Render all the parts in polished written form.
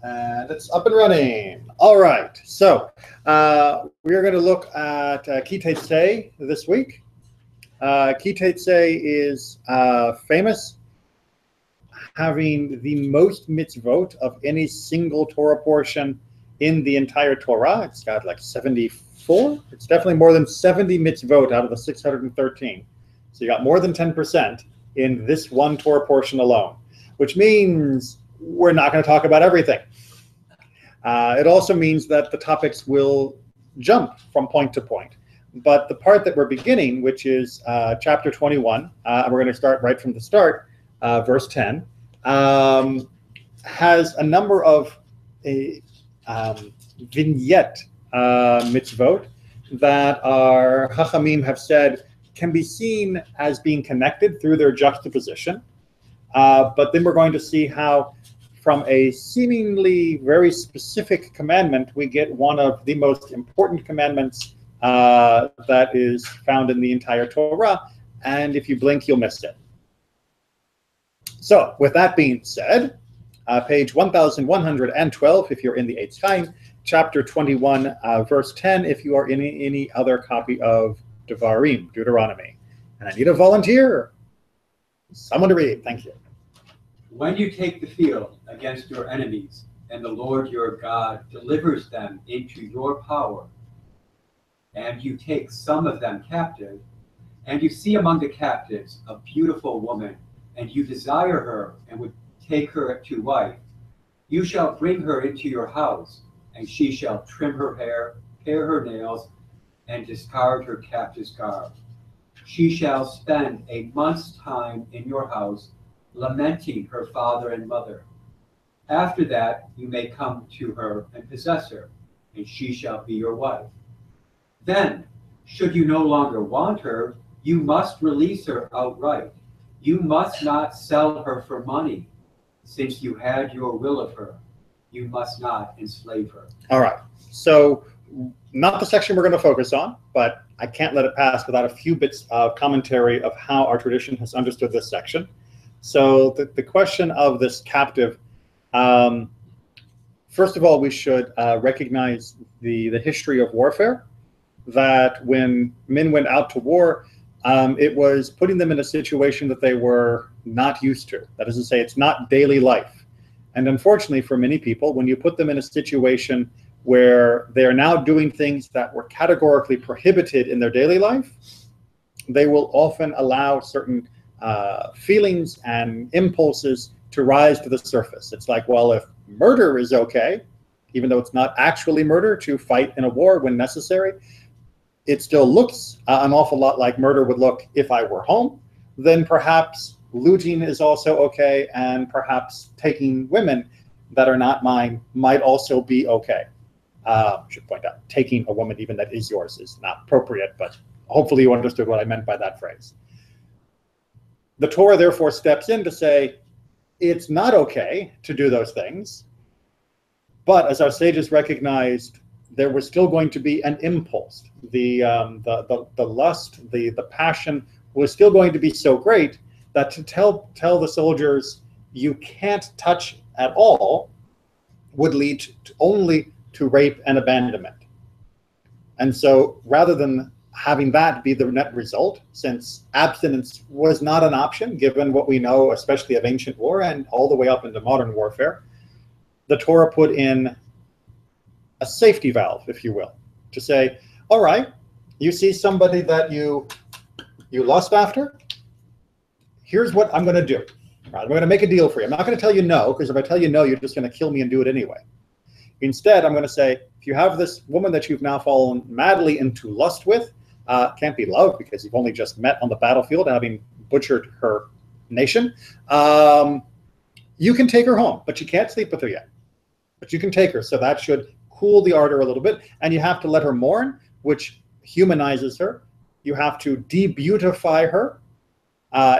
And it's up and running. All right. So we are going to look at Teitzei this week. Teitzei is famous, having the most mitzvot of any single Torah portion in the entire Torah. It's got like 74. It's definitely more than 70 mitzvot out of the 613. So you got more than 10% in this one Torah portion alone, which means we're not going to talk about everything. It also means that the topics will jump from point to point. But the part that we're beginning, which is chapter 21, and we're going to start right from the start, verse 10, has a number of vignette mitzvot that our Chachamim have said can be seen as being connected through their juxtaposition. But then we're going to see how from a seemingly very specific commandment, we get one of the most important commandments that is found in the entire Torah, and if you blink, you'll miss it. So, with that being said, page 1112, if you're in the Teitzei, chapter 21, verse 10, if you are in any other copy of Devarim, Deuteronomy. And I need a volunteer. Someone to read. Thank you. When you take the field against your enemies, and the Lord your God delivers them into your power, and you take some of them captive, and you see among the captives a beautiful woman, and you desire her and would take her to wife, you shall bring her into your house, and she shall trim her hair, pare her nails, and discard her captive's garb. She shall spend a month's time in your house, lamenting her father and mother. After that, you may come to her and possess her, and she shall be your wife. Then, should you no longer want her, you must release her outright. You must not sell her for money. Since you had your will of her, you must not enslave her. All right. So, not the section we're going to focus on, but I can't let it pass without a few bits of commentary of how our tradition has understood this section. So the question of this captive, first of all, we should recognize the history of warfare, that when men went out to war, it was putting them in a situation that they were not used to. That is to say, it's not daily life. And unfortunately for many people, when you put them in a situation where they are now doing things that were categorically prohibited in their daily life, they will often allow certain feelings and impulses to rise to the surface. It's like, well, if murder is okay, even though it's not actually murder to fight in a war when necessary, it still looks an awful lot like murder would look if I were home, then perhaps looting is also okay, and perhaps taking women that are not mine might also be okay. I should point out, taking a woman even that is yours is not appropriate, but hopefully you understood what I meant by that phrase. The Torah therefore steps in to say, it's not okay to do those things, but as our sages recognized, there was still going to be an impulse. The lust, the passion was still going to be so great that to tell the soldiers you can't touch at all would lead only to rape and abandonment. And so rather than having that be the net result, since abstinence was not an option, given what we know, especially of ancient war and all the way up into modern warfare, the Torah put in a safety valve, if you will, to say, all right, you see somebody that you lust after, here's what I'm going to do. I'm going to make a deal for you. I'm not going to tell you no, because if I tell you no, you're just going to kill me and do it anyway. Instead, I'm going to say, if you have this woman that you've now fallen madly into lust with, can't be love because you've only just met on the battlefield having butchered her nation, you can take her home, but you can't sleep with her yet. But you can take her, so that should cool the ardor a little bit, and you have to let her mourn, which humanizes her. You have to de-beautify her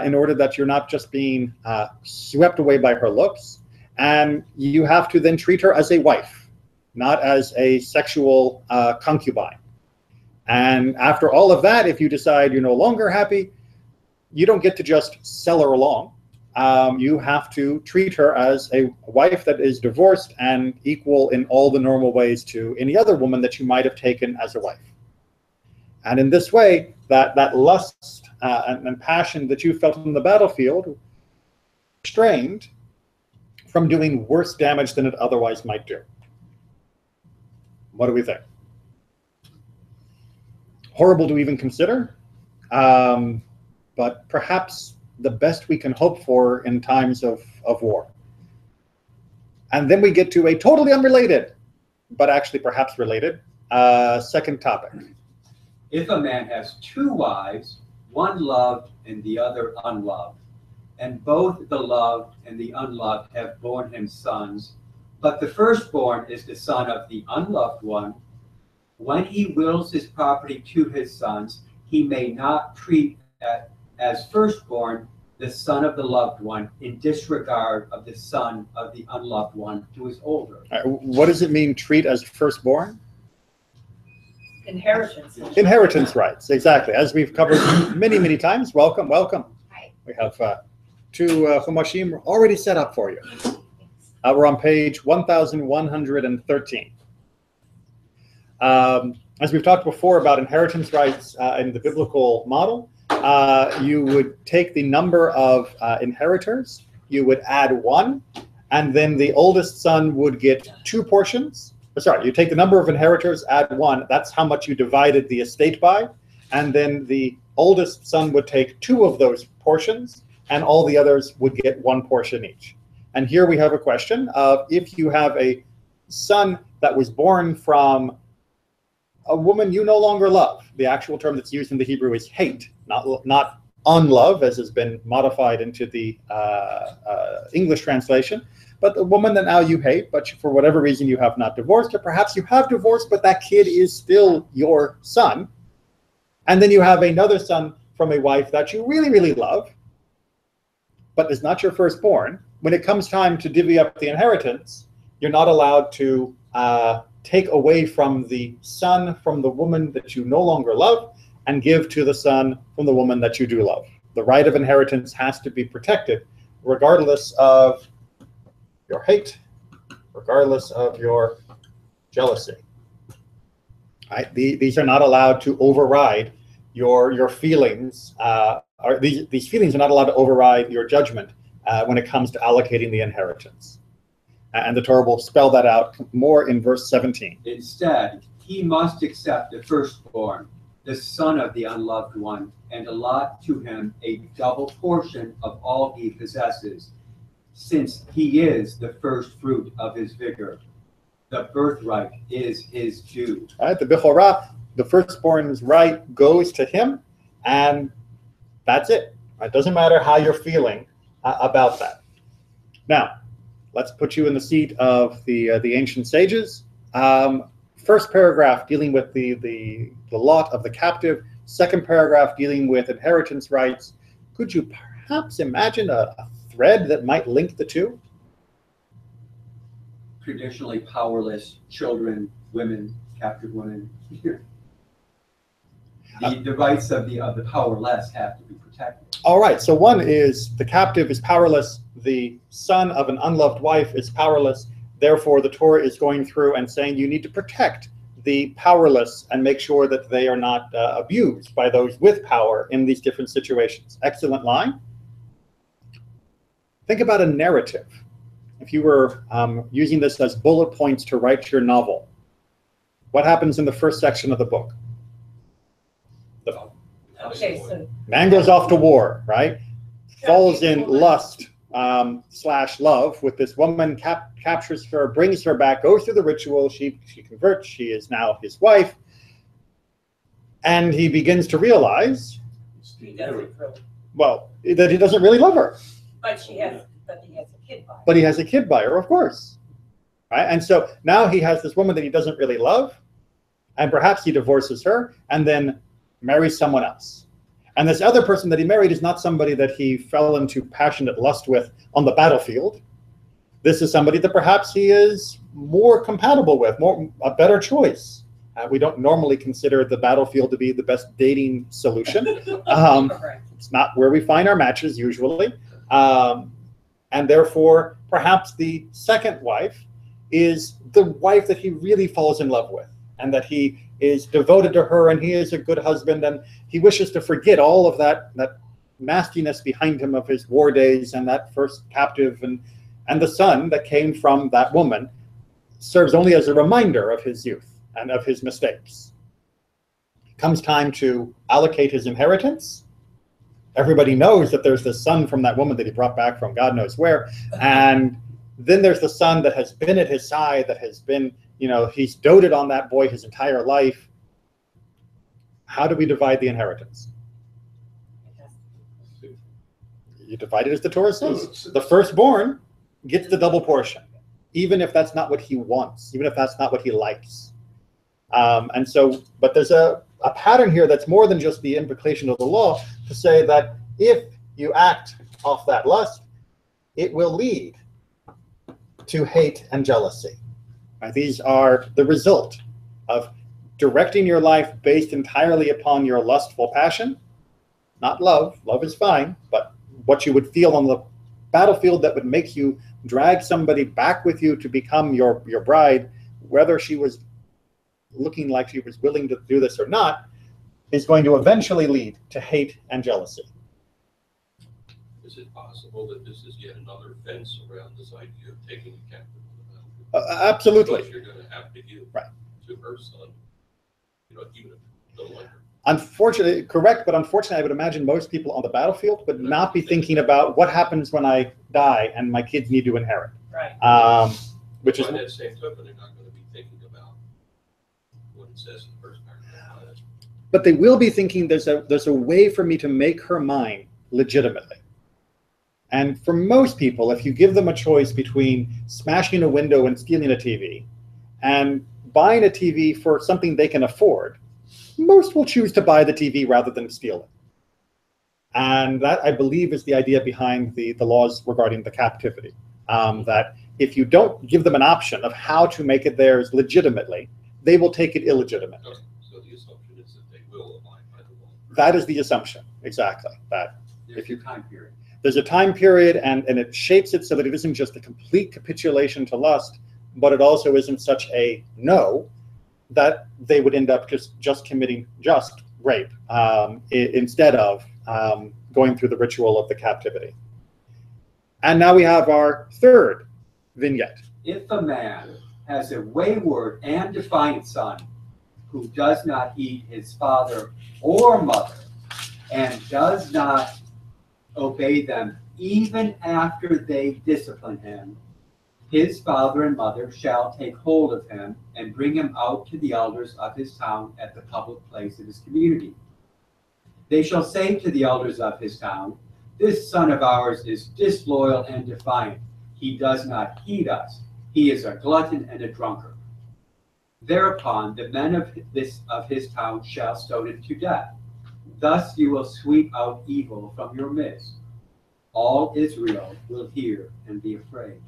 in order that you're not just being swept away by her looks, and you have to then treat her as a wife, not as a sexual concubine. And after all of that, if you decide you're no longer happy, you don't get to just sell her along. you have to treat her as a wife that is divorced and equal in all the normal ways to any other woman that you might have taken as a wife. And in this way, that lust and passion that you felt on the battlefield restrained from doing worse damage than it otherwise might do. What do we think? Horrible to even consider, but perhaps the best we can hope for in times of war. And then we get to a totally unrelated, but actually perhaps related, second topic. If a man has two wives, one loved and the other unloved, and both the loved and the unloved have borne him sons, but the firstborn is the son of the unloved one, when he wills his property to his sons, he may not treat as firstborn the son of the loved one in disregard of the son of the unloved one who is older. What does it mean, treat as firstborn? Inheritance. Inheritance rights, exactly. As we've covered many, many times. Welcome, welcome. Hi. We have two Humashim already set up for you. We're on page 1113. As we've talked before about inheritance rights in the biblical model, you would take the number of inheritors, you would add one, and then the oldest son would get two portions. Sorry, you take the number of inheritors, add one, that's how much you divided the estate by, and then the oldest son would take two of those portions, and all the others would get one portion each. And here we have a question of, if you have a son that was born from a woman you no longer love, the actual term that's used in the Hebrew is hate, not unlove, as has been modified into the English translation, but the woman that now you hate, but for whatever reason you have not divorced, or perhaps you have divorced, but that kid is still your son. And then you have another son from a wife that you really, really love, but is not your firstborn. When it comes time to divvy up the inheritance, you're not allowed to take away from the son from the woman that you no longer love and give to the son from the woman that you do love. The right of inheritance has to be protected regardless of your hate, regardless of your jealousy. Right? These are not allowed to override your feelings. These feelings are not allowed to override your judgment when it comes to allocating the inheritance. And the Torah will spell that out more in verse 17. Instead, he must accept the firstborn, the son of the unloved one, and allot to him a double portion of all he possesses, since he is the first fruit of his vigor. The birthright is his due. All right, the Bechorah, the firstborn's right goes to him, and that's it. It doesn't matter how you're feeling about that. Now, let's put you in the seat of the ancient sages. First paragraph dealing with the lot of the captive. Second paragraph dealing with inheritance rights. Could you perhaps imagine a thread that might link the two? Traditionally powerless children, women, captive women. The rights of the powerless have to be protected. All right, so one is the captive is powerless, the son of an unloved wife is powerless, therefore the Torah is going through and saying you need to protect the powerless and make sure that they are not abused by those with power in these different situations. Excellent line. Think about a narrative. If you were using this as bullet points to write your novel, what happens in the first section of the book? Okay, so Man goes off to war, right? Falls in lust / love with this woman, captures her, brings her back, goes through the ritual, she converts, she is now his wife, and he begins to realize, well, that he doesn't really love her. but he has a kid by her. But he has a kid by her, of course. Right? And so now he has this woman that he doesn't really love, and perhaps he divorces her and then marries someone else. And this other person that he married is not somebody that he fell into passionate lust with on the battlefield. This is somebody that perhaps he is more compatible with, a better choice. We don't normally consider the battlefield to be the best dating solution. It's not where we find our matches usually. And therefore, perhaps the second wife is the wife that he really falls in love with, and that he is devoted to her, and he is a good husband, and he wishes to forget all of that nastiness behind him of his war days and that first captive, and the son that came from that woman serves only as a reminder of his youth and of his mistakes. Comes time to allocate his inheritance. Everybody knows that there's this son from that woman that he brought back from God knows where, and then there's the son that has been at his side, that has been, he's doted on that boy his entire life. How do we divide the inheritance? You divide it as the Torah says. The firstborn gets the double portion, even if that's not what he wants, even if that's not what he likes. But there's a pattern here that's more than just the implication of the law to say that if you act off that lust, it will lead to hate and jealousy. These are the result of directing your life based entirely upon your lustful passion, not love. Love is fine, but what you would feel on the battlefield that would make you drag somebody back with you to become your bride, whether she was looking like she was willing to do this or not, is going to eventually lead to hate and jealousy. Is it possible that this is yet another fence around this idea of taking a captive? Absolutely. Because you're going to have to give to her son, even if the like her. Unfortunately, correct, but unfortunately, I would imagine most people on the battlefield would not be thinking about what happens when I die and my kids need to inherit. Right. Which is by that same token, they're not going to be thinking about what it says in the first paragraph. But they will be thinking there's a way for me to make her mine legitimately. And for most people, if you give them a choice between smashing a window and stealing a TV and buying a TV for something they can afford, most will choose to buy the TV rather than steal it. And that, I believe, is the idea behind the laws regarding the captivity. That if you don't give them an option of how to make it theirs legitimately, they will take it illegitimately. Okay. So the assumption is that they will abide by the law. That is the assumption, exactly. That There's your time period. There's a time period, and it shapes it so that it isn't just a complete capitulation to lust, but it also isn't such a no that they would end up just committing just rape instead of going through the ritual of the captivity. And now we have our third vignette. If a man has a wayward and defiant son who does not heed his father or mother and does not obey them even after they discipline him, his father and mother shall take hold of him and bring him out to the elders of his town at the public place of his community. They shall say to the elders of his town, "This son of ours is disloyal and defiant. He does not heed us. He is a glutton and a drunkard." Thereupon the men of his town shall stone him to death. Thus you will sweep out evil from your midst. All Israel will hear and be afraid.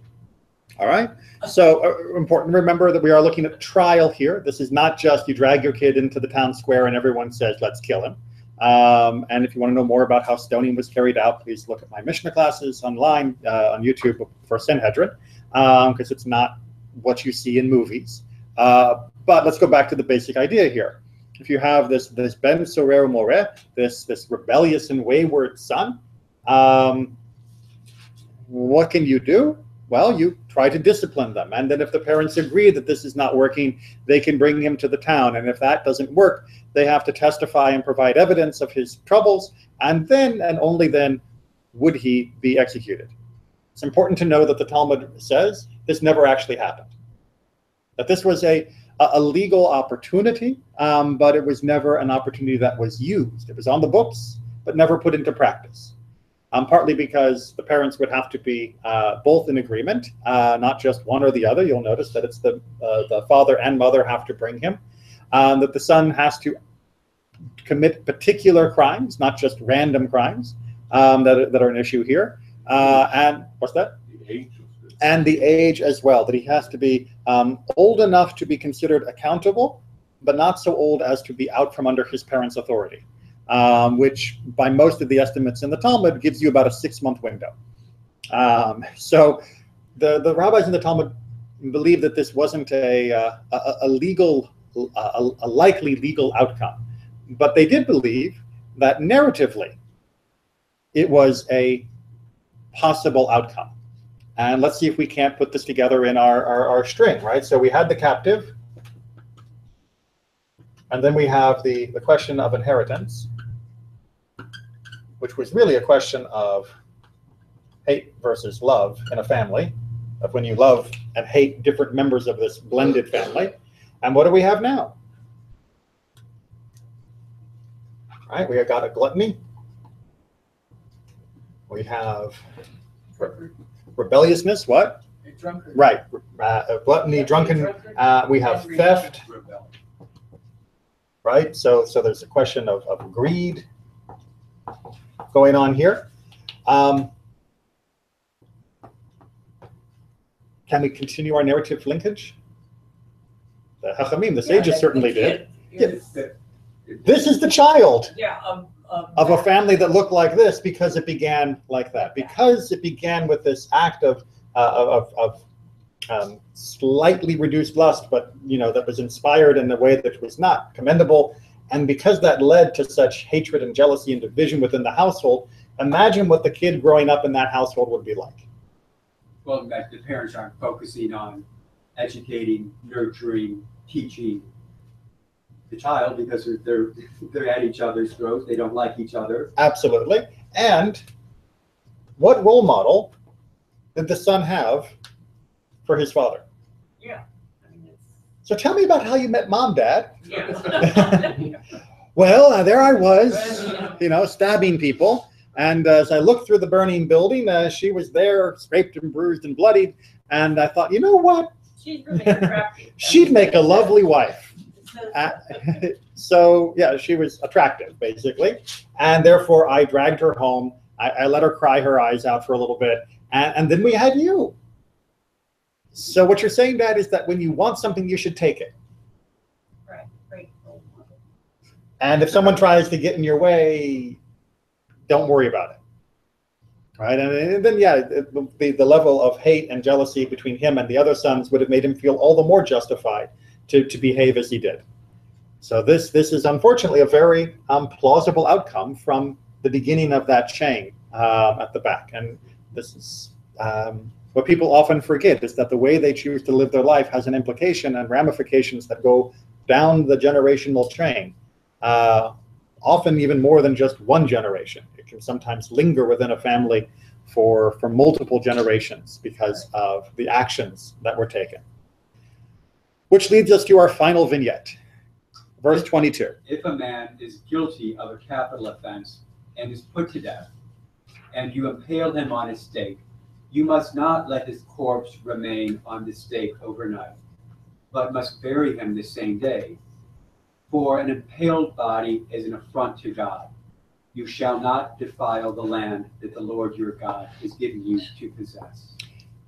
All right. So important to remember that we are looking at trial here. This is not just you drag your kid into the town square and everyone says, let's kill him. And if you want to know more about how stoning was carried out, please look at my Mishnah classes online on YouTube for Sanhedrin, because it's not what you see in movies. But let's go back to the basic idea here. If you have this Ben Sorer More, this rebellious and wayward son, what can you do? Well, you try to discipline them. And then if the parents agree that this is not working, they can bring him to the town. And if that doesn't work, they have to testify and provide evidence of his troubles. And then, and only then, would he be executed. It's important to know that the Talmud says this never actually happened. That this was a legal opportunity, but it was never an opportunity that was used. It was on the books, but never put into practice. Partly because the parents would have to be both in agreement, not just one or the other. You'll notice that it's the father and mother have to bring him. That the son has to commit particular crimes, not just random crimes that are an issue here. And what's that? The age of this. And the age as well, that he has to be old enough to be considered accountable, but not so old as to be out from under his parents' authority. Which by most of the estimates in the Talmud gives you about a 6-month window. So the rabbis in the Talmud believe that this wasn't a likely legal outcome, but they did believe that narratively it was a possible outcome. And let's see if we can't put this together in our string, right? So we had the captive, and then we have the question of inheritance, which was really a question of hate versus love in a family, of when you love and hate different members of this blended family. And what do we have now? All right, we have got a gluttony. We have rebelliousness, what? Right, gluttony, drunken, we have theft, right? So there's a question of greed going on here. Can we continue our narrative linkage? The Chachamim, the sages certainly did. Yeah. This is the child of a family that looked like this because it began like that. Because it began with this act of slightly reduced lust, but that was inspired in a way that was not commendable. And because that led to such hatred and jealousy and division within the household, imagine what the kid growing up in that household would be like. Well, that the parents aren't focusing on educating, nurturing, teaching the child because they're at each other's throats. They don't like each other. Absolutely. And what role model did the son have for his father? Yeah. So tell me about how you met Mom, Dad. Yeah. Well, there I was, stabbing people. And as I looked through the burning building, she was there, scraped and bruised and bloodied. And I thought, you know what? She's really attractive. She'd make a lovely wife. So, yeah, she was attractive, basically. And therefore, I dragged her home. I let her cry her eyes out for a little bit. And then we had you. So what you're saying, Dad, is that when you want something, you should take it. Right. Great role model. And if someone tries to get in your way, don't worry about it. Right? And then, yeah, the level of hate and jealousy between him and the other sons would have made him feel all the more justified to behave as he did. So this is unfortunately a very plausible outcome from the beginning of that chain at the back. And this is what people often forget, is that the way they choose to live their life has an implication and ramifications that go down the generational chain, often even more than just one generation. It can sometimes linger within a family for multiple generations because of the actions that were taken. Which leads us to our final vignette, verse 22. If a man is guilty of a capital offense and is put to death, and you impale him on a stake, you must not let his corpse remain on the stake overnight, but must bury him the same day. For an impaled body is an affront to God. You shall not defile the land that the Lord your God is giving you to possess.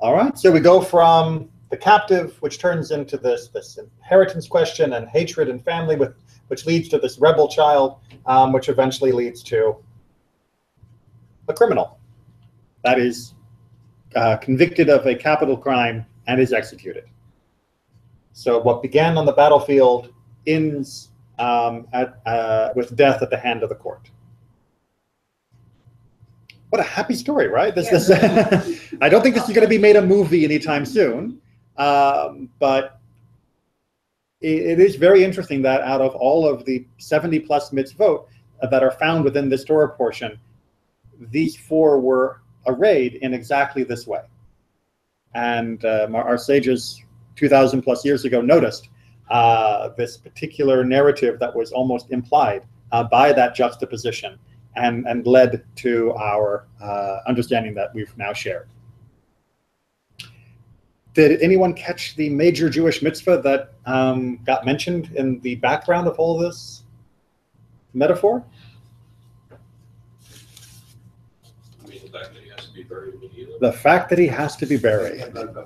All right, so we go from the captive, which turns into this inheritance question and hatred and family, which leads to this rebel child, which eventually leads to a criminal that is convicted of a capital crime and is executed. So what began on the battlefield ends with death at the hand of the court. What a happy story, right? This I don't think this is going to be made a movie anytime soon, but it is very interesting that out of all of the 70 plus mitzvot that are found within this Torah portion, these four were arrayed in exactly this way. And our sages 2,000 plus years ago noticed this particular narrative that was almost implied by that juxtaposition and led to our understanding that we've now shared. Did anyone catch the major Jewish mitzvah that got mentioned in the background of all this metaphor? I mean, the fact that he has to be buried immediately? The fact that he has to be buried.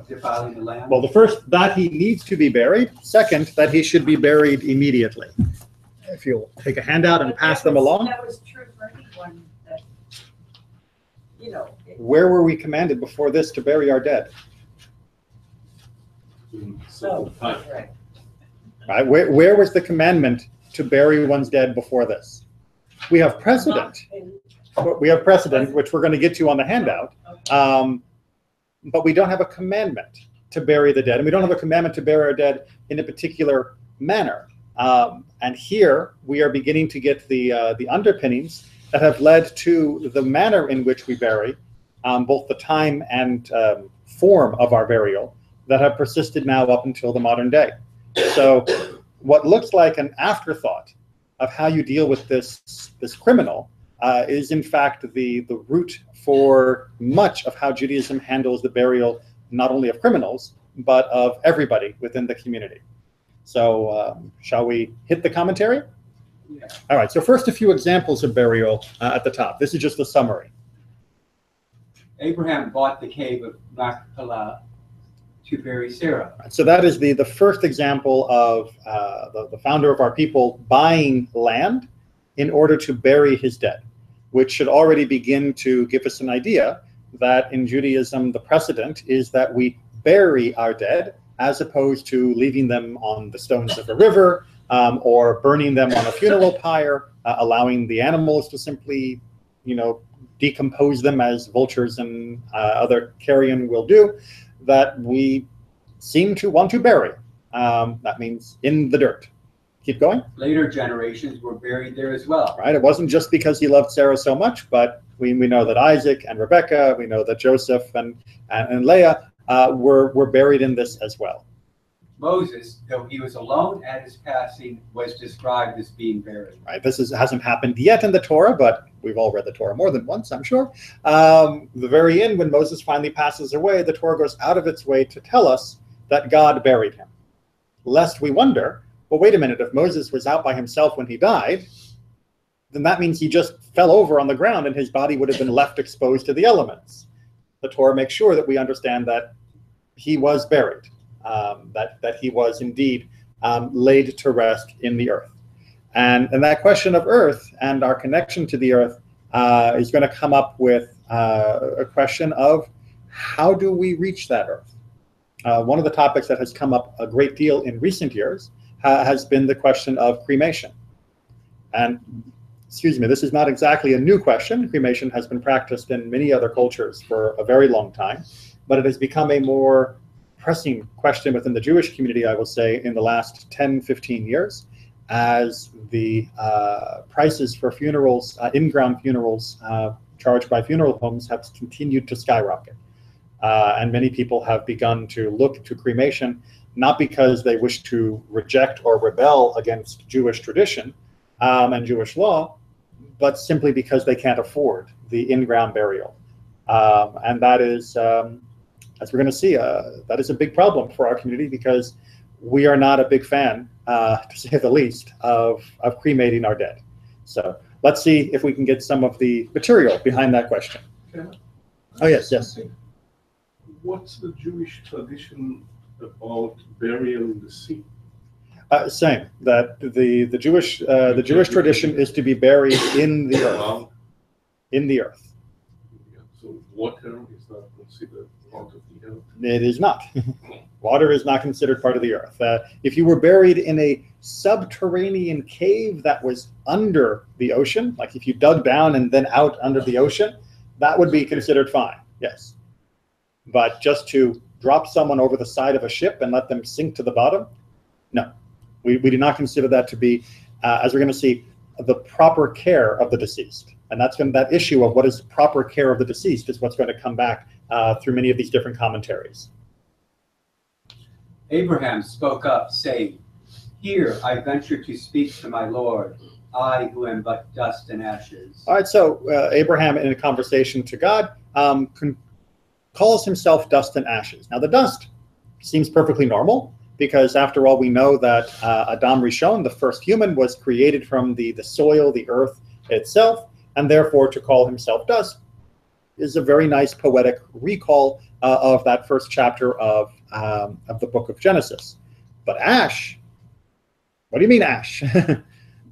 Defiling the land? Well, the first, that he needs to be buried. Second, that he should be buried immediately. If you'll take a handout and pass them along. That was true for anyone that you know. Where were we commanded before this to bury our dead? So, right. Right? Where was the commandment to bury one's dead before this? We have precedent. We have precedent, which we're going to get to on the handout. But we don't have a commandment to bury the dead, and we don't have a commandment to bury our dead in a particular manner. And here we are beginning to get the underpinnings that have led to the manner in which we bury, both the time and form of our burial, that have persisted now up until the modern day. So what looks like an afterthought of how you deal with this criminal is in fact the root for much of how Judaism handles the burial, not only of criminals, but of everybody within the community. So shall we hit the commentary? Yeah. All right, so first a few examples of burial at the top. This is just a summary. Abraham bought the cave of Machpelah to bury Sarah. So that is the first example of the founder of our people buying land in order to bury his dead, which should already begin to give us an idea that in Judaism, the precedent is that we bury our dead as opposed to leaving them on the stones of a river or burning them on a funeral pyre, allowing the animals to simply, decompose them as vultures and other carrion will do, that we seem to want to bury. That means in the dirt. Keep going. Later generations were buried there as well. Right. It wasn't just because he loved Sarah so much, but we know that Isaac and Rebekah, we know that Joseph and Leah were buried in this as well. Moses, though he was alone at his passing, was described as being buried. Right. This hasn't happened yet in the Torah, but we've all read the Torah more than once, I'm sure. The very end, when Moses finally passes away, the Torah goes out of its way to tell us that God buried him. Lest we wonder, well, wait a minute, if Moses was out by himself when he died, then that means he just fell over on the ground and his body would have been left exposed to the elements. The Torah makes sure that we understand that he was buried, that he was indeed laid to rest in the earth. And that question of earth and our connection to the earth is going to come up with a question of how do we reach that earth? One of the topics that has come up a great deal in recent years has been the question of cremation. And excuse me, this is not exactly a new question. Cremation has been practiced in many other cultures for a very long time, but it has become a more pressing question within the Jewish community, I will say, in the last 10, 15 years, as the prices for funerals, in-ground funerals charged by funeral homes have continued to skyrocket. And many people have begun to look to cremation, not because they wish to reject or rebel against Jewish tradition and Jewish law, but simply because they can't afford the in-ground burial. And that is, as we're going to see, that is a big problem for our community because we are not a big fan, to say the least, of cremating our dead. So let's see if we can get some of the material behind that question. Oh, yes, yes. What's the Jewish tradition about burial in the sea? Same. That the Jewish tradition is to be buried in the earth. In the earth. Yeah, so water is not considered part of the earth. It is not. Water is not considered part of the earth. If you were buried in a subterranean cave that was under the ocean, like if you dug down and then out under the ocean, that would be considered fine. Yes. But just to drop someone over the side of a ship and let them sink to the bottom, no. We do not consider that to be, as we're going to see, the proper care of the deceased. And that issue of what is proper care of the deceased is what's going to come back through many of these different commentaries. Abraham spoke up, saying, "Here I venture to speak to my Lord, I who am but dust and ashes." All right, so Abraham, in a conversation to God, calls himself dust and ashes. Now, the dust seems perfectly normal, because after all, we know that Adam Rishon, the first human, was created from the soil, the earth itself, and therefore to call himself dust is a very nice poetic recall of that first chapter of the book of Genesis. But ash, what do you mean ash?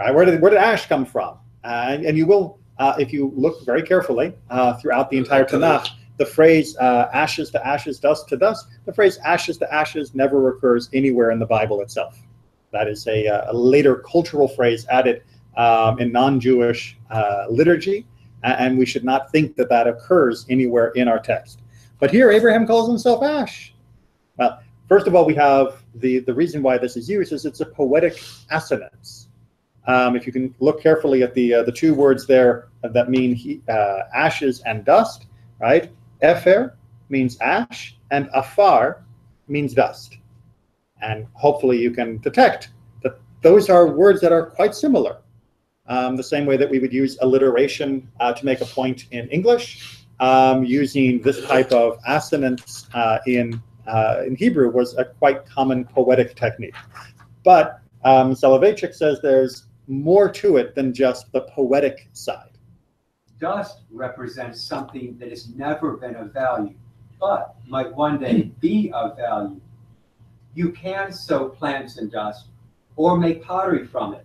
Right, where did ash come from? And you will if you look very carefully throughout the entire Tanakh, the phrase ashes to ashes, dust to dust, the phrase ashes to ashes never occurs anywhere in the Bible itself. That is a later cultural phrase added in non-Jewish liturgy, and we should not think that that occurs anywhere in our text. But here, Abraham calls himself Ash. Well, first of all, we have the reason why this is used is it's a poetic assonance. If you can look carefully at the two words there that mean ashes and dust, right? Efer means ash, and afar means dust. And hopefully you can detect that those are words that are quite similar. The same way that we would use alliteration to make a point in English, using this type of assonance in Hebrew was a quite common poetic technique. But Soloveitchik says there's more to it than just the poetic side. Dust represents something that has never been of value, but might one day be of value. You can sow plants in dust or make pottery from it.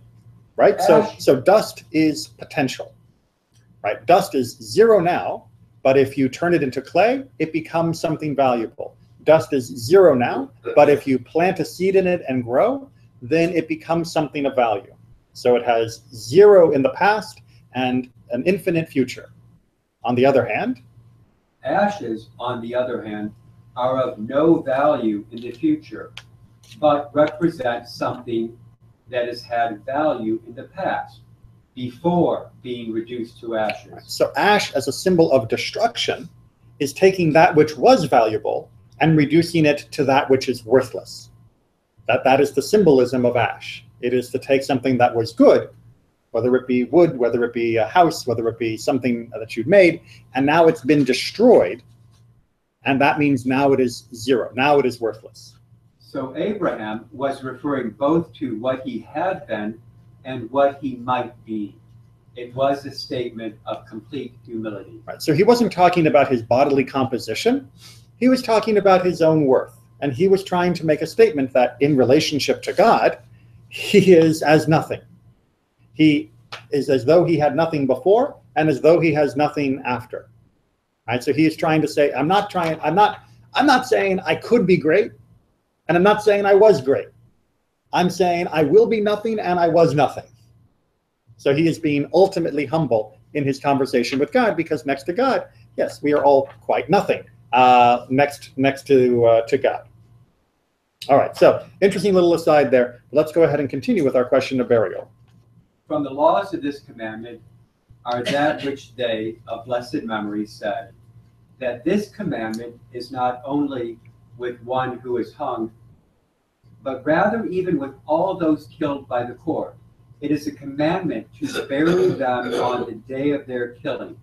Right? So dust is potential. Right? Dust is zero now, but if you turn it into clay, it becomes something valuable. Dust is zero now, but if you plant a seed in it and grow, then it becomes something of value. So it has zero in the past and an infinite future. On the other hand, ashes, on the other hand, are of no value in the future, but represent something that has had value in the past, before being reduced to ashes. So ash, as a symbol of destruction, is taking that which was valuable and reducing it to that which is worthless. That is the symbolism of ash. It is to take something that was good, whether it be wood, whether it be a house, whether it be something that you'd made, and now it's been destroyed, and that means now it is zero. Now it is worthless. So Abraham was referring both to what he had been and what he might be. It was a statement of complete humility. Right. So he wasn't talking about his bodily composition. He was talking about his own worth. And he was trying to make a statement that in relationship to God, he is as nothing. He is as though he had nothing before and as though he has nothing after. Right? So he is trying to say, I'm not saying I could be great, and I'm not saying I was great. I'm saying I will be nothing and I was nothing. So he is being ultimately humble in his conversation with God, because next to God, yes, we are all quite nothing next to God. All right, so interesting little aside there. Let's go ahead and continue with our question of burial. From the laws of this commandment are that which they of blessed memory said, that this commandment is not only with one who is hung, but rather even with all those killed by the cord. It is a commandment to bury them on the day of their killing.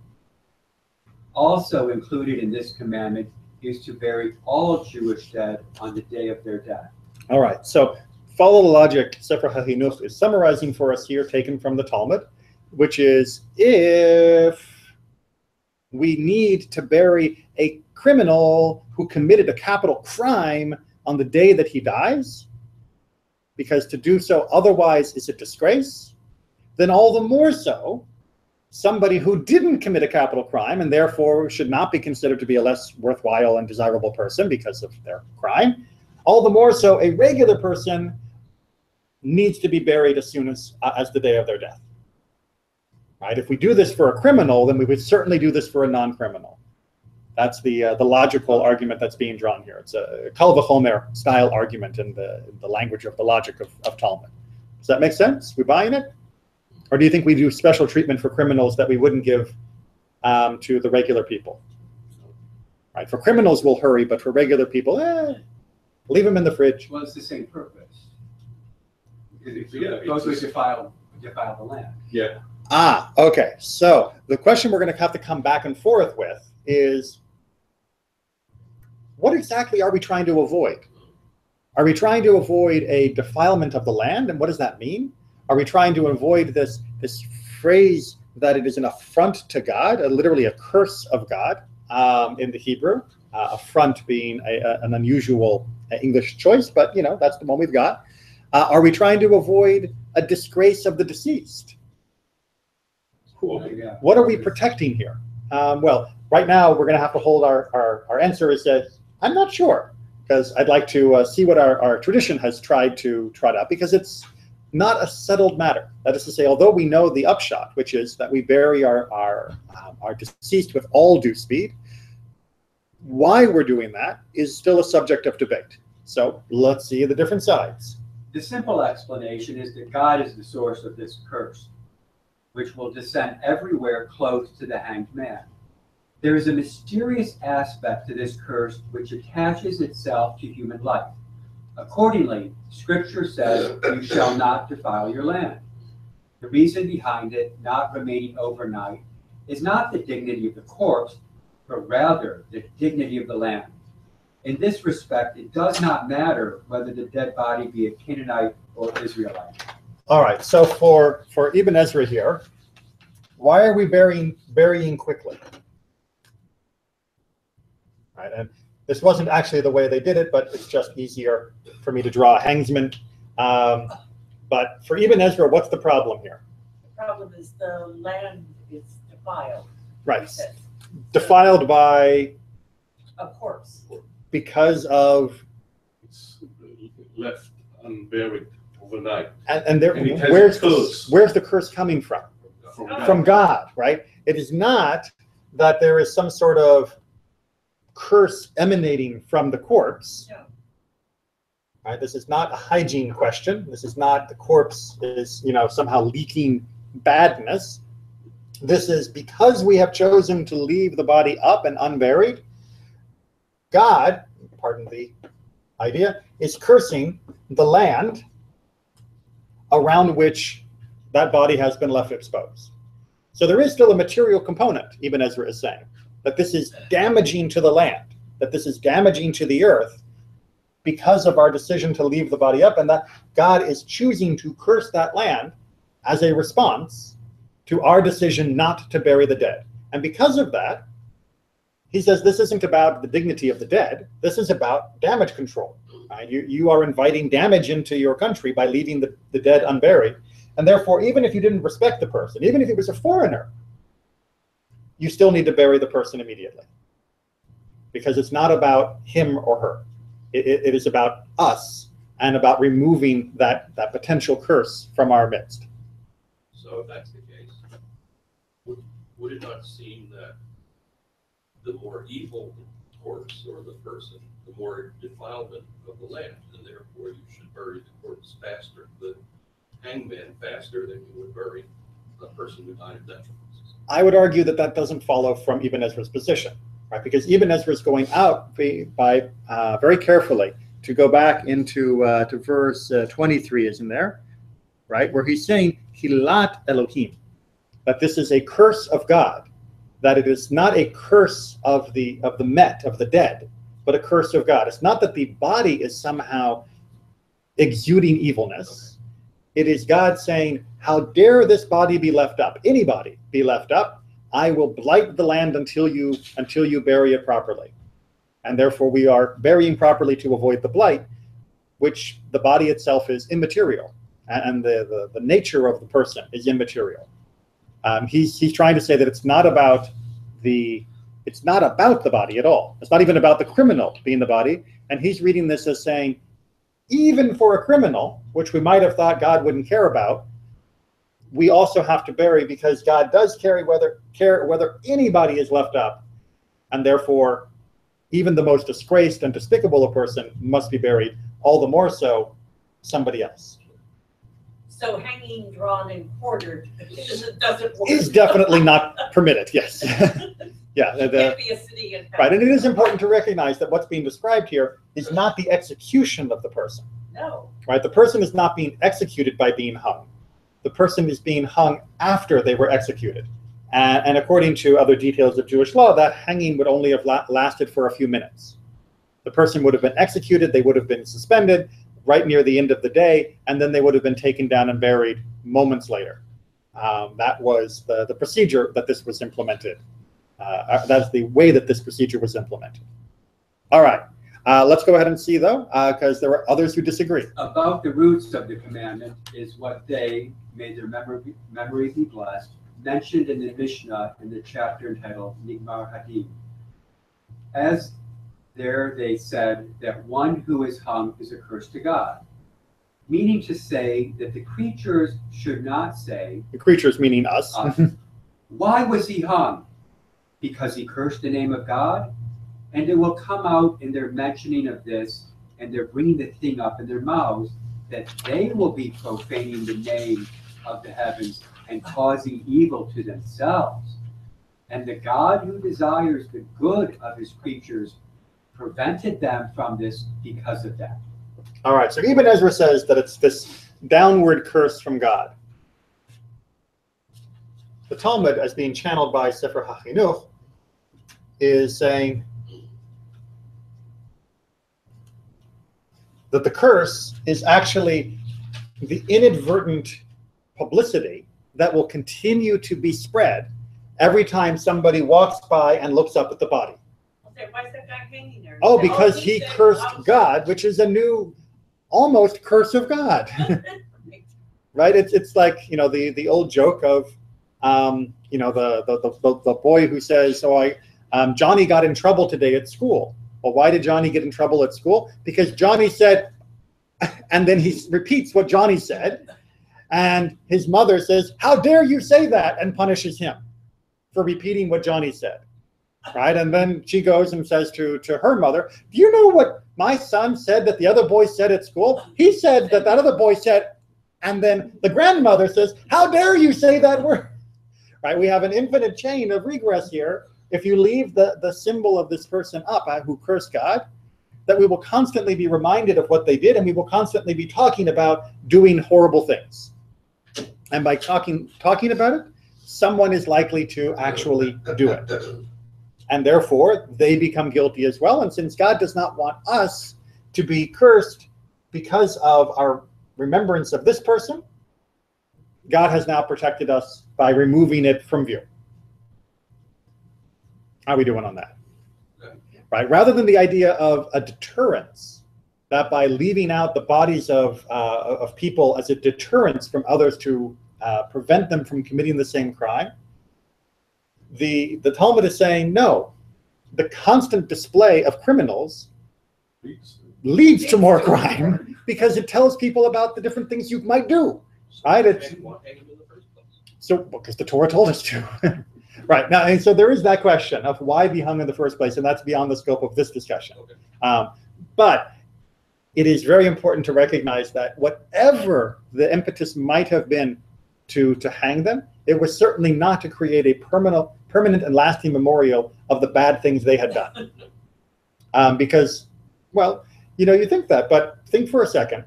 Also included in this commandment is to bury all Jewish dead on the day of their death. All right, so follow the logic Sefer HaChinuch is summarizing for us here, taken from the Talmud, which is if we need to bury a criminal who committed a capital crime on the day that he dies, because to do so otherwise is a disgrace, then all the more so, somebody who didn't commit a capital crime and therefore should not be considered to be a less worthwhile and desirable person because of their crime, all the more so a regular person needs to be buried as soon as the day of their death. Right? If we do this for a criminal, then we would certainly do this for a non-criminal. That's the logical argument that's being drawn here. It's a Kal v'chomer style argument in the language of the logic of Talmud. Does that make sense? We buying it? Or do you think we do special treatment for criminals that we wouldn't give to the regular people? Right? For criminals, we'll hurry, but for regular people, leave them in the fridge. Well, it's the same purpose. Because Yeah, it goes with defile the land. Yeah. Okay. So the question we're going to have to come back and forth with is, what exactly are we trying to avoid? Are we trying to avoid a defilement of the land? And what does that mean? Are we trying to avoid this phrase that it is an affront to God, literally a curse of God in the Hebrew, affront being an unusual English choice, but that's the one we've got. Are we trying to avoid a disgrace of the deceased? Cool. Yeah. What are we protecting here? Well, right now we're going to have to hold our answer is that I'm not sure, because I'd like to see what our tradition has tried to trot out, because it's not a settled matter. That is to say, although we know the upshot, which is that we bury our deceased with all due speed, why we're doing that is still a subject of debate. So let's see the different sides. The simple explanation is that God is the source of this curse, which will descend everywhere close to the hanged man. There is a mysterious aspect to this curse which attaches itself to human life. Accordingly, Scripture says, "You shall not defile your land." The reason behind it not remaining overnight is not the dignity of the corpse, but rather the dignity of the land. In this respect, it does not matter whether the dead body be a Canaanite or Israelite. All right, so for Ibn Ezra here, why are we burying quickly? Right, and this wasn't actually the way they did it, but it's just easier for me to draw a hangsman. But for Ibn Ezra, what's the problem here? The problem is the land is defiled. Right, he says. defiled by, A corpse. because of, It's left unburied overnight. and there, And it has where's curse. the curse coming from? From From God, right? It is not that there is some sort of curse emanating from the corpse. No. Right? This is not a hygiene question. This is not the corpse is, somehow leaking badness. This is because we have chosen to leave the body up and unburied. God, pardon the idea, is cursing the land around which that body has been left exposed. So there is still a material component, Ibn Ezra is saying, that this is damaging to the land, that this is damaging to the earth because of our decision to leave the body up, and that God is choosing to curse that land as a response to our decision not to bury the dead. And because of that, he says this isn't about the dignity of the dead, this is about damage control. Right? You are inviting damage into your country by leaving the dead unburied. And therefore, even if you didn't respect the person, even if he was a foreigner, you still need to bury the person immediately. Because it's not about him or her. It is about us and about removing that potential curse from our midst. So if that's the case, would it not seem that the more evil the corpse or the person, the more defilement of the land, and therefore you should bury the corpse faster, the hangman faster than you would bury a person who died of natural causes? I would argue that that doesn't follow from Ibn Ezra's position, right? Because Ibn Ezra is going out by very carefully to go back into to verse 23, isn't there? Right, where he's saying Hilat Elohim, that this is a curse of God, that it is not a curse of the met, of the dead, but a curse of God. It's not that the body is somehow exuding evilness. It is God saying, how dare this body be left up, any body be left up? I will blight the land until you bury it properly. And therefore we are burying properly to avoid the blight, which the body itself is immaterial. And the nature of the person is immaterial. He's trying to say that it's not about the body at all. It's not even about the criminal being the body. And he's reading this as saying, even for a criminal, which we might have thought God wouldn't care about, we also have to bury, because God does care whether anybody is left up, and therefore even the most disgraced and despicable a person must be buried, all the more so somebody else. So hanging, drawn, and quartered doesn't work. Is definitely not permitted, yes. Yeah, Can't be a city and right, and it is important to recognize that what's being described here is not the execution of the person. No. Right, the person is not being executed by being hung. The person is being hung after they were executed. And according to other details of Jewish law, that hanging would only have lasted for a few minutes. The person would have been executed, they would have been suspended right near the end of the day, and then they would have been taken down and buried moments later. That was the procedure that this was implemented. That's the way that this procedure was implemented. All right, let's go ahead and see, though, because there are others who disagree. About the roots of the commandment is what they, may their memory be blessed, mentioned in the Mishnah in the chapter entitled Nigmar Hadin. As there they said that one who is hung is a curse to God, meaning to say that the creatures should not say, the creatures meaning us, why was he hung? Because he cursed the name of God? And it will come out in their mentioning of this, and they're bringing the thing up in their mouths, that they will be profaning the name of the heavens and causing evil to themselves. And the God who desires the good of his creatures prevented them from this because of that. All right, so even Ezra says that it's this downward curse from God. The Talmud, as being channeled by Sefer HaChinuch, is saying that the curse is actually the inadvertent publicity that will continue to be spread every time somebody walks by and looks up at the body. Why is that guy hanging there? Oh, because he said, cursed "Wow." God, which is a new, almost curse of God. Right? It's like, you know, the old joke of, you know, the boy who says, Johnny got in trouble today at school. Well, why did Johnny get in trouble at school? Because Johnny said, and then he repeats what Johnny said, and his mother says, how dare you say that, and punishes him for repeating what Johnny said. Right? And then she goes and says to her mother, do you know what my son said that the other boy said at school? He said that other boy said, and then the grandmother says, how dare you say that word? Right? We have an infinite chain of regress here. If you leave the symbol of this person up, who cursed God, that we will constantly be reminded of what they did, and we will constantly be talking about doing horrible things. And by talking about it, someone is likely to actually do it. And therefore, they become guilty as well. And since God does not want us to be cursed because of our remembrance of this person, God has now protected us by removing it from view. How are we doing on that? Right? Rather than the idea of a deterrence, that by leaving out the bodies of people as a deterrence from others to prevent them from committing the same crime, the Talmud is saying, no, the constant display of criminals leads to more crime because it tells people about the different things you might do. Right? So, because the Torah told us to. Right. Now, and so there is that question of why be hung in the first place, and that's beyond the scope of this discussion. But it is very important to recognize that whatever the impetus might have been to hang them, it was certainly not to create a permanent and lasting memorial of the bad things they had done. Because, well, you know, you think that, but think for a second.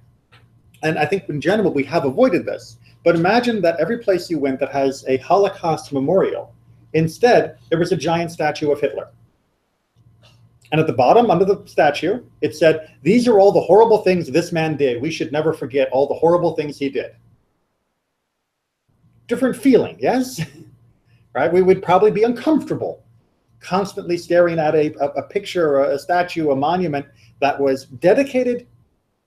And I think in general, we have avoided this. But imagine that every place you went that has a Holocaust memorial, instead, there was a giant statue of Hitler. And at the bottom, under the statue, it said, these are all the horrible things this man did. We should never forget all the horrible things he did. Different feeling, yes? Right? We would probably be uncomfortable constantly staring at a picture, a statue, a monument that was dedicated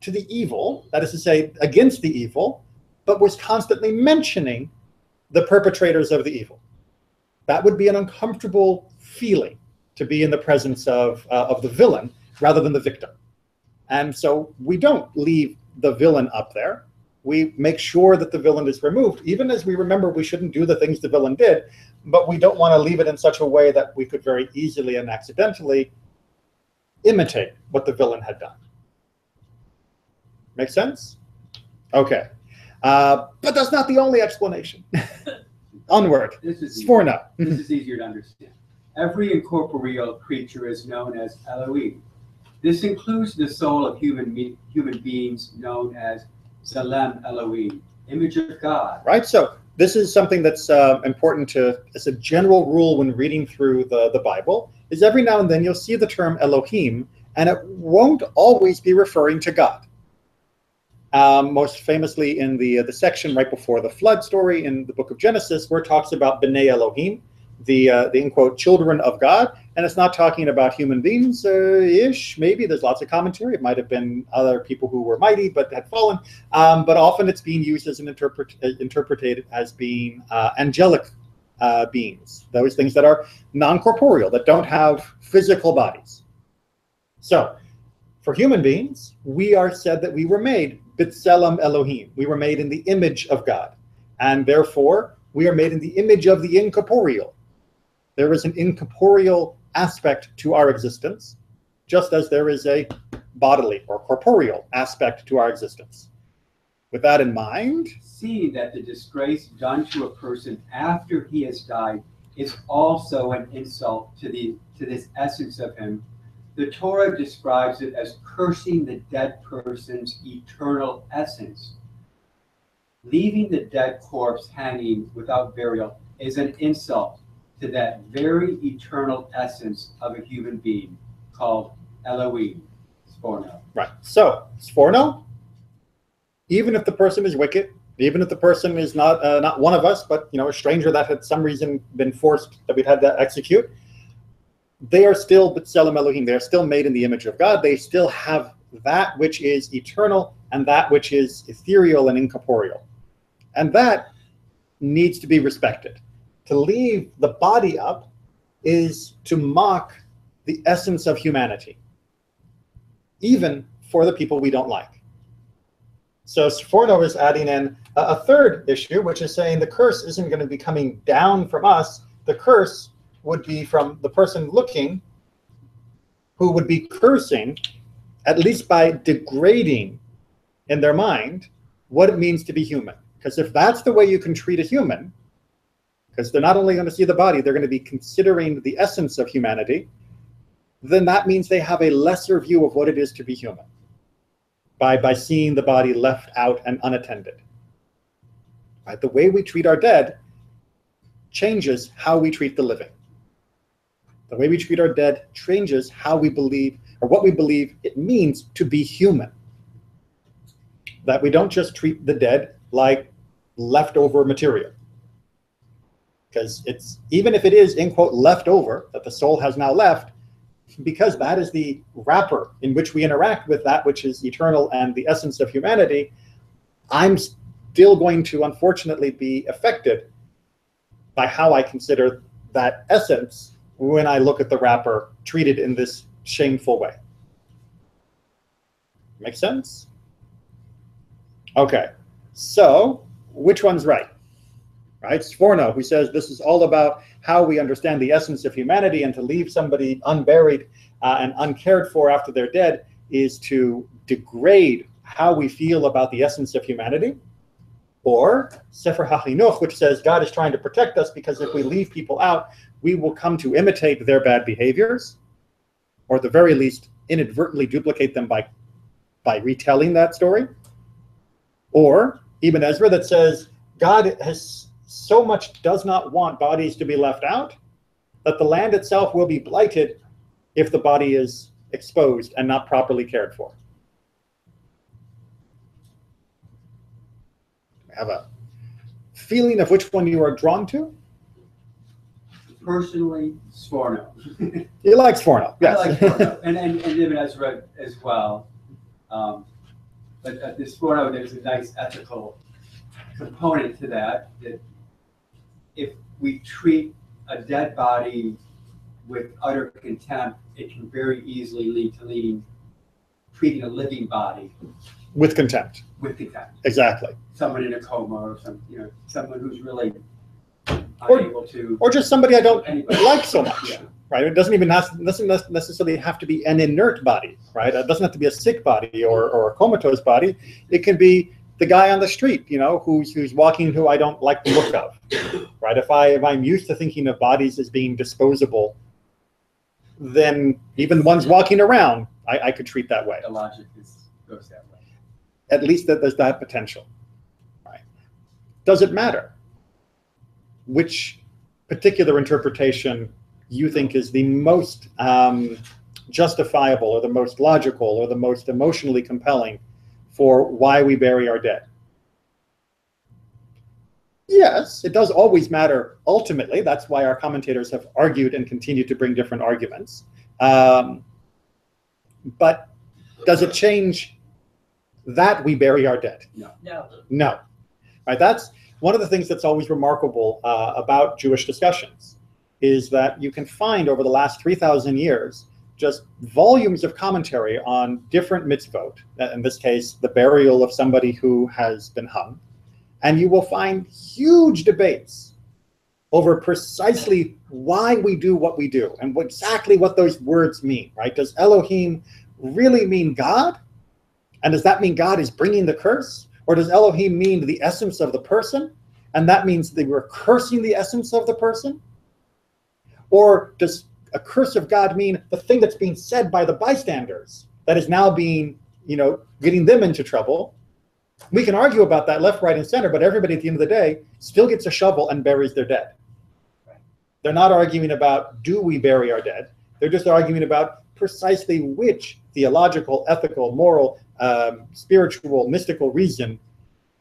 to the evil, that is to say, against the evil, but was constantly mentioning the perpetrators of the evil. That would be an uncomfortable feeling to be in the presence of the villain rather than the victim. And so we don't leave the villain up there. We make sure that the villain is removed, even as we remember we shouldn't do the things the villain did, but we don't want to leave it in such a way that we could very easily and accidentally imitate what the villain had done. Make sense? Okay. But that's not the only explanation. Onward. This is easier to understand. Every incorporeal creature is known as Elohim. This includes the soul of human beings known as Zalem Elohim, image of God. Right, so this is something that's important to, as a general rule when reading through the Bible, is every now and then you'll see the term Elohim, and it won't always be referring to God. Most famously in the section right before the flood story in the book of Genesis, where it talks about B'nai Elohim, the in quote, children of God, and it's not talking about human beings ish, maybe. There's lots of commentary. It might have been other people who were mighty but had fallen, but often it's being used as an interpreted as being angelic beings, those things that are non-corporeal, that don't have physical bodies. So for human beings, we are said that we were made b'tselem Elohim. We were made in the image of God. And therefore, we are made in the image of the incorporeal. There is an incorporeal aspect to our existence, just as there is a bodily or corporeal aspect to our existence. With that in mind, seeing that the disgrace done to a person after he has died is also an insult to this essence of him, the Torah describes it as cursing the dead person's eternal essence. Leaving the dead corpse hanging without burial is an insult to that very eternal essence of a human being called Elohim, Sforno. right. So, Sforno, even if the person is wicked, even if the person is not one of us, but a stranger that had some reason been forced that we'd had to execute, they are still b'tselem Elohim. They are still made in the image of God. They still have that which is eternal and that which is ethereal and incorporeal. And that needs to be respected. To leave the body up is to mock the essence of humanity, even for the people we don't like. So Sforno is adding in a third issue, which is saying the curse isn't going to be coming down from us. The curse would be from the person looking, who would be cursing, at least by degrading in their mind what it means to be human. Because if that's the way you can treat a human, because they're not only going to see the body, they're going to be considering the essence of humanity, then that means they have a lesser view of what it is to be human by seeing the body left out and unattended. Right? The way we treat our dead changes how we treat the living. The way we treat our dead changes how we believe, or what we believe it means to be human. That we don't just treat the dead like leftover material. Because it's, even if it is, in quote, leftover, that the soul has now left, because that is the wrapper in which we interact with that which is eternal and the essence of humanity, I'm still going to unfortunately be affected by how I consider that essence when I look at the wrapper treated in this shameful way. Make sense? Okay, so which one's right? Right? Sforno, who says this is all about how we understand the essence of humanity, and to leave somebody unburied and uncared for after they're dead is to degrade how we feel about the essence of humanity. Or Sefer HaChinuch, which says God is trying to protect us because if we leave people out, we will come to imitate their bad behaviors, or at the very least inadvertently duplicate them by retelling that story. Or Ibn Ezra, that says God has so much does not want bodies to be left out that the land itself will be blighted if the body is exposed and not properly cared for. I have a feeling of which one you are drawn to. Personally, Sforno. You like Sforno, yes. I like Sforno, and Ibn Ezra as well. But this Sforno, there's a nice ethical component to that if we treat a dead body with utter contempt, it can very easily lead to treating a living body with contempt. With contempt. Exactly. Someone in a coma, or someone who's really unable to, or just somebody I don't like so much. Yeah. Right? It doesn't necessarily have to be an inert body, right? It doesn't have to be a sick body or a comatose body. It can be the guy on the street, who's walking, who I don't like the look of, right? If I'm used to thinking of bodies as being disposable, then even the ones walking around, I could treat that way. The logic goes that way. At least that there's that potential, right? Does it matter which particular interpretation you think is the most justifiable, or the most logical, or the most emotionally compelling for why we bury our dead? Yes, it does always matter ultimately. That's why our commentators have argued and continue to bring different arguments. But does it change that we bury our dead? No. No. No. Right? That's one of the things that's always remarkable about Jewish discussions is that you can find over the last 3,000 years just volumes of commentary on different mitzvot, in this case, the burial of somebody who has been hung. And you will find huge debates over precisely why we do what we do and exactly what those words mean, right? Does Elohim really mean God? And does that mean God is bringing the curse? Or does Elohim mean the essence of the person? And that means that we're cursing the essence of the person? Or does a curse of God mean the thing that's being said by the bystanders that is now being, getting them into trouble? We can argue about that left, right, and center, but everybody at the end of the day still gets a shovel and buries their dead. They're not arguing about, do we bury our dead? They're just arguing about precisely which theological, ethical, moral, spiritual, mystical reason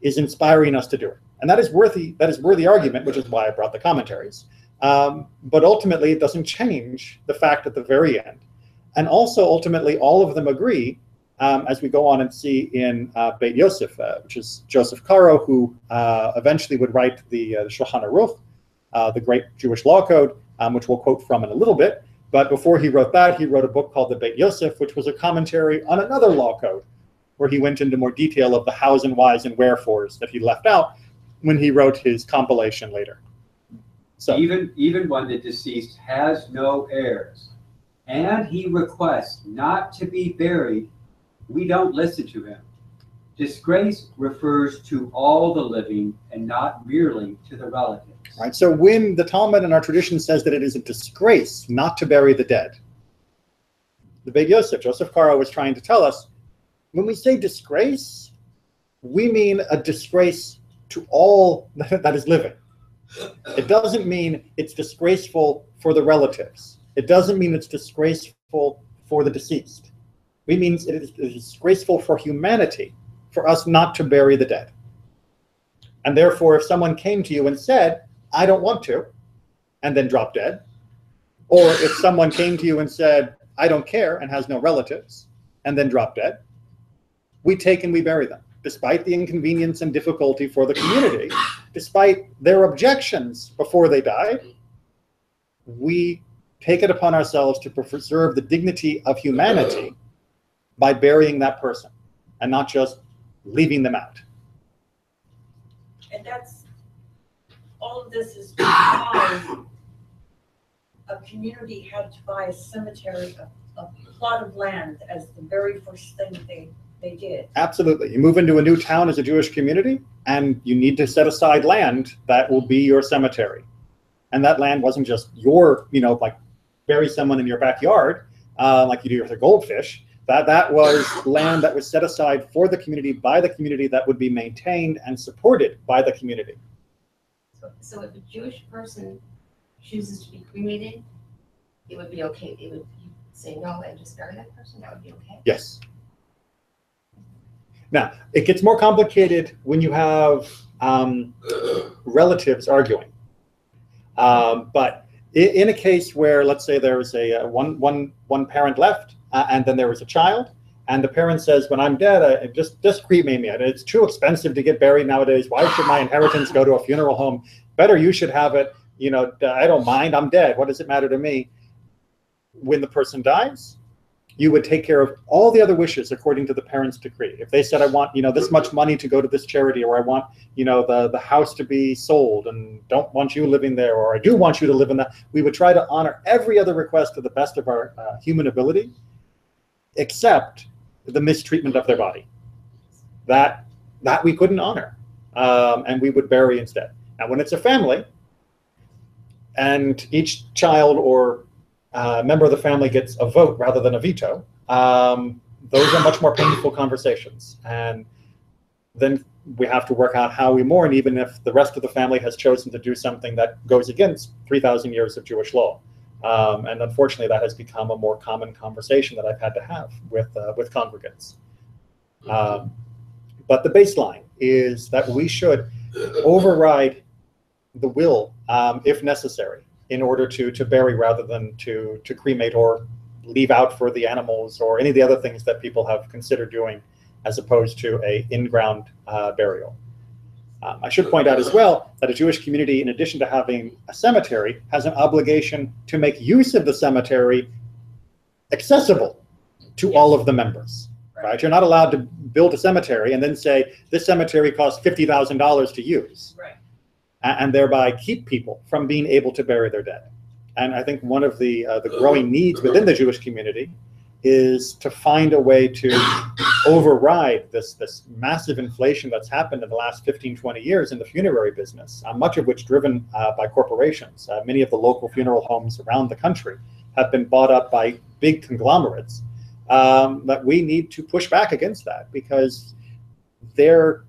is inspiring us to do it. And that is worthy argument, which is why I brought the commentaries. But ultimately, it doesn't change the fact at the very end. And also, ultimately, all of them agree, as we go on and see in Beit Yosef, which is Joseph Caro, who eventually would write the Shulchan Aruch, the great Jewish law code, which we'll quote from in a little bit. But before he wrote that, he wrote a book called the Beit Yosef, which was a commentary on another law code, where he went into more detail of the hows and whys and wherefores that he left out when he wrote his compilation later. So even when the deceased has no heirs and he requests not to be buried, we don't listen to him. Disgrace refers to all the living and not merely to the relatives. Right. So when the Talmud and our tradition says that it is a disgrace not to bury the dead, the Beit Yosef, Joseph Caro, was trying to tell us, when we say disgrace, we mean a disgrace to all that is living. It doesn't mean it's disgraceful for the relatives. It doesn't mean it's disgraceful for the deceased. It means it is disgraceful for humanity, for us not to bury the dead. And therefore, if someone came to you and said, I don't want to, and then dropped dead, or if someone came to you and said, I don't care, and has no relatives, and then dropped dead, we take and we bury them, despite the inconvenience and difficulty for the community, despite their objections before they died. We take it upon ourselves to preserve the dignity of humanity by burying that person and not just leaving them out. And all of this is because a community had to buy a cemetery, a plot of land as the very first thing they did. Absolutely. You move into a new town as a Jewish community, and you need to set aside land that will be your cemetery. And that land wasn't just your, like bury someone in your backyard, like you do with a goldfish. That was land that was set aside for the community, by the community, that would be maintained and supported by the community. So if a Jewish person chooses to be cremated, it would be okay. It would say no and just bury that person. That would be okay. Yes. Now, it gets more complicated when you have relatives arguing. But in a case where, let's say, there is a one parent left, and then there was a child, and the parent says, when I'm dead, just cremate me. It's too expensive to get buried nowadays. Why should my inheritance go to a funeral home? Better you should have it. I don't mind. I'm dead. What does it matter to me? When the person dies, you would take care of all the other wishes according to the parents' decree. If they said, I want, this much money to go to this charity, or I want, the house to be sold and don't want you living there, or I do want you to live in that, we would try to honor every other request to the best of our human ability, except the mistreatment of their body. That we couldn't honor, and we would bury instead. Now, when it's a family, and each child or member of the family gets a vote rather than a veto, those are much more painful conversations. And then we have to work out how we mourn, even if the rest of the family has chosen to do something that goes against 3,000 years of Jewish law. And unfortunately, that has become a more common conversation that I've had to have with congregants. But the baseline is that we should override the will, if necessary, in order to bury rather than to cremate or leave out for the animals or any of the other things that people have considered doing, as opposed to a in-ground burial. I should point out as well that a Jewish community, in addition to having a cemetery, has an obligation to make use of the cemetery accessible to all of the members. Right? You're not allowed to build a cemetery and then say, this cemetery costs $50,000 to use, Right. and thereby keep people from being able to bury their dead. And I think one of the growing needs within the Jewish community is to find a way to override this massive inflation that's happened in the last 15, 20 years in the funerary business, much of which driven by corporations. Many of the local funeral homes around the country have been bought up by big conglomerates. That we need to push back against that, because their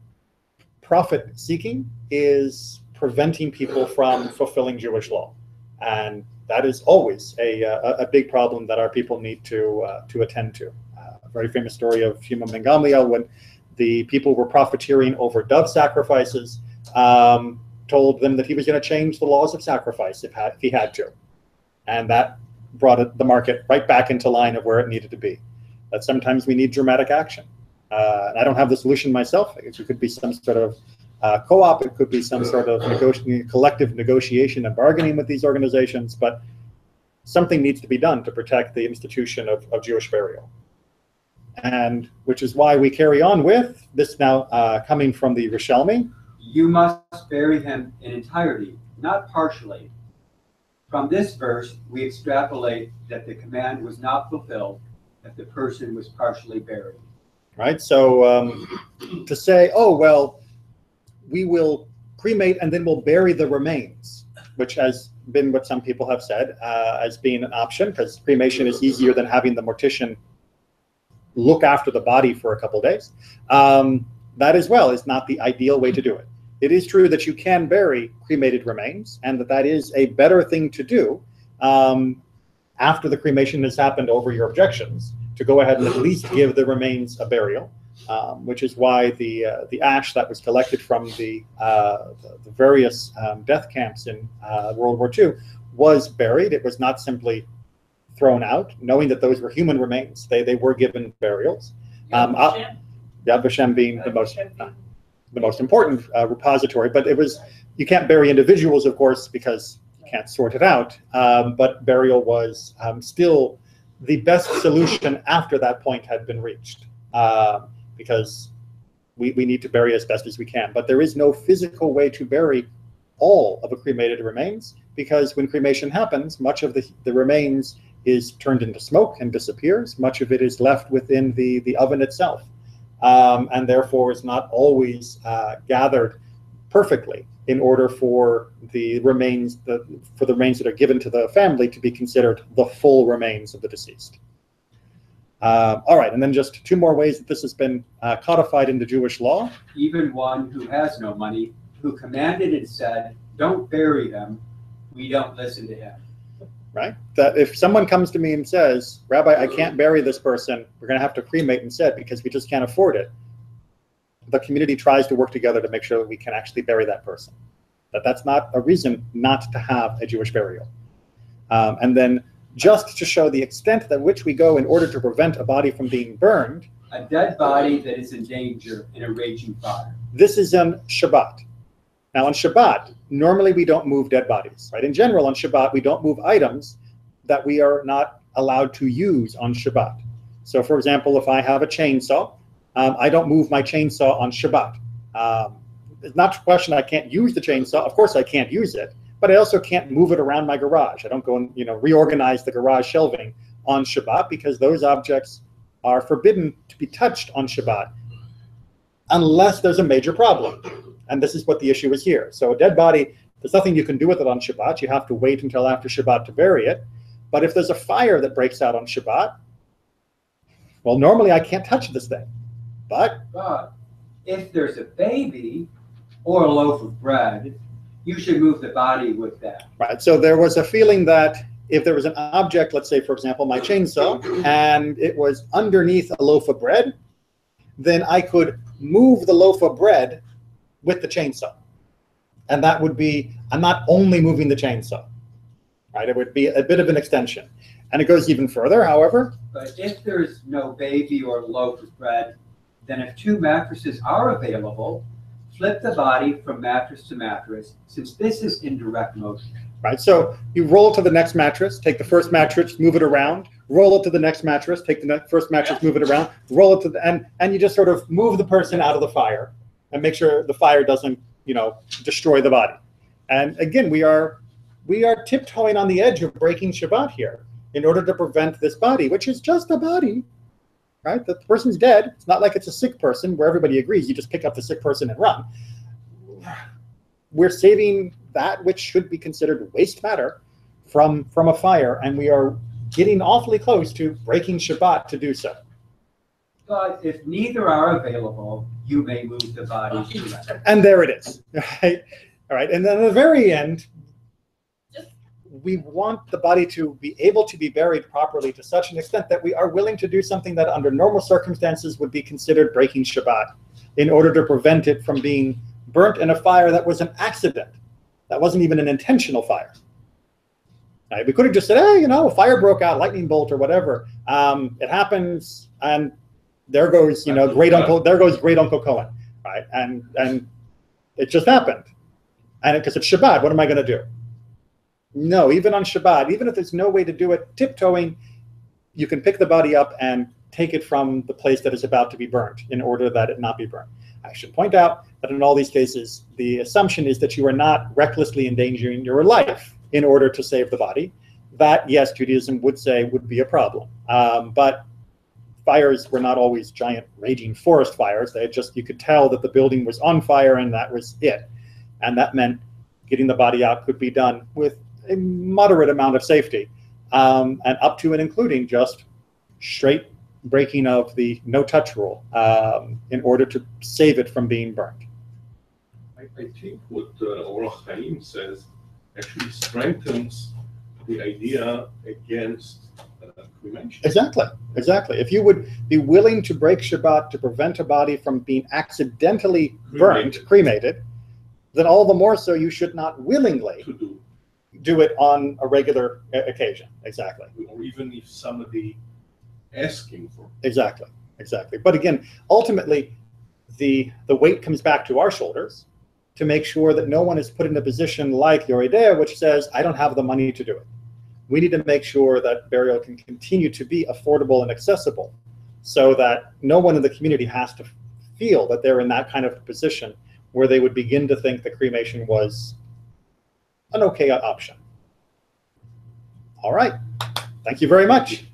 profit seeking is preventing people from fulfilling Jewish law. And that is always a big problem that our people need to attend to. A very famous story of Shimon ben Gamliel, when the people were profiteering over dove sacrifices, told them that he was going to change the laws of sacrifice if he had to. And that brought the market right back into line of where it needed to be. That sometimes we need dramatic action. And I don't have the solution myself. It could be some sort of co-op, it could be some sort of collective negotiation and bargaining with these organizations, but something needs to be done to protect the institution of Jewish burial. And which is why we carry on with this now coming from the Rishalmi. You must bury him in entirety, not partially. From this verse, we extrapolate that the command was not fulfilled if the person was partially buried. Right, so to say, oh, well, we will cremate and then we'll bury the remains, which has been what some people have said as being an option, because cremation is easier than having the mortician look after the body for a couple of days. That as well is not the ideal way to do it. It is true that you can bury cremated remains, and that is a better thing to do after the cremation has happened over your objections, to go ahead and at least give the remains a burial. Which is why the ash that was collected from the various death camps in World War II was buried. It was not simply thrown out, knowing that those were human remains. They were given burials. Yad Vashem being the most important repository, but it was, you can't bury individuals, of course, because you can't sort it out. But burial was still the best solution after that point had been reached. Because we need to bury as best as we can. But there is no physical way to bury all of a cremated remains, because when cremation happens, much of the remains is turned into smoke and disappears. Much of it is left within the oven itself, and therefore is not always gathered perfectly in order for the remains that are given to the family to be considered the full remains of the deceased. All right, and then just two more ways that this has been codified into Jewish law. Even one who has no money, who commanded and said, don't bury them, we don't listen to him. Right? That if someone comes to me and says, Rabbi, I can't bury this person, we're going to have to cremate instead because we just can't afford it, the community tries to work together to make sure that we can actually bury that person. That's not a reason not to have a Jewish burial. And then just to show the extent at which we go in order to prevent a body from being burned. A dead body that is in danger in a raging fire. This is on Shabbat. Now on Shabbat, normally we don't move dead bodies, right? In general, on Shabbat, we don't move items that we are not allowed to use on Shabbat. So for example, if I have a chainsaw, I don't move my chainsaw on Shabbat. It's not a question I can't use the chainsaw. Of course I can't use it. But I also can't move it around my garage. I don't go and reorganize the garage shelving on Shabbat, because those objects are forbidden to be touched on Shabbat unless there's a major problem. And this is what the issue is here. So a dead body, there's nothing you can do with it on Shabbat. You have to wait until after Shabbat to bury it. But if there's a fire that breaks out on Shabbat, well, normally I can't touch this thing. But if there's a baby or a loaf of bread, you should move the body with that. Right, so there was a feeling that if there was an object, let's say, for example, my chainsaw, and it was underneath a loaf of bread, then I could move the loaf of bread with the chainsaw. And that would be, I'm not only moving the chainsaw, right? It would be a bit of an extension. And it goes even further, however. But if there's no baby or loaf of bread, then if two mattresses are available, Flip the body from mattress to mattress, since this is in direct motion. Right, so you roll it to the next mattress, take the first mattress, move it around, roll it to the next mattress, take the first mattress, move it around, roll it to the and you just sort of move the person out of the fire and make sure the fire doesn't, destroy the body. And again, we are tiptoeing on the edge of breaking Shabbat here in order to prevent this body, which is just a body, right? The person's dead. It's not like it's a sick person where everybody agrees you just pick up the sick person and run. We're saving that which should be considered waste matter from a fire, and we are getting awfully close to breaking Shabbat to do so. But if neither are available, you may move the body to that. And there it is, right? All right, and then at the very end, we want the body to be able to be buried properly to such an extent that we are willing to do something that under normal circumstances would be considered breaking Shabbat in order to prevent it from being burnt in a fire that was an accident. That wasn't even an intentional fire. Right? We could have just said, hey, a fire broke out, lightning bolt or whatever. It happens, and there goes, great uncle Cohen, right? And it just happened. And because it's Shabbat, what am I going to do? No, even on Shabbat, even if there's no way to do it tiptoeing, you can pick the body up and take it from the place that is about to be burnt in order that it not be burnt. I should point out that in all these cases, the assumption is that you are not recklessly endangering your life in order to save the body. That, yes, Judaism would say would be a problem. But fires were not always giant raging forest fires. They you could tell that the building was on fire and that was it. And that meant getting the body out could be done with a moderate amount of safety, and up to and including just straight breaking of the no-touch rule in order to save it from being burnt. I think what Orach Chaim says actually strengthens the idea against cremation. Exactly. If you would be willing to break Shabbat to prevent a body from being accidentally burnt, cremated, then all the more so you should not willingly do it on a regular occasion. Exactly. Or even if somebody asking for it. Exactly. But again, ultimately, the weight comes back to our shoulders to make sure that no one is put in a position like your idea, which says, I don't have the money to do it. We need to make sure that burial can continue to be affordable and accessible so that no one in the community has to feel that they're in that kind of position where they would begin to think that cremation was an okay option. All right. Thank you very much.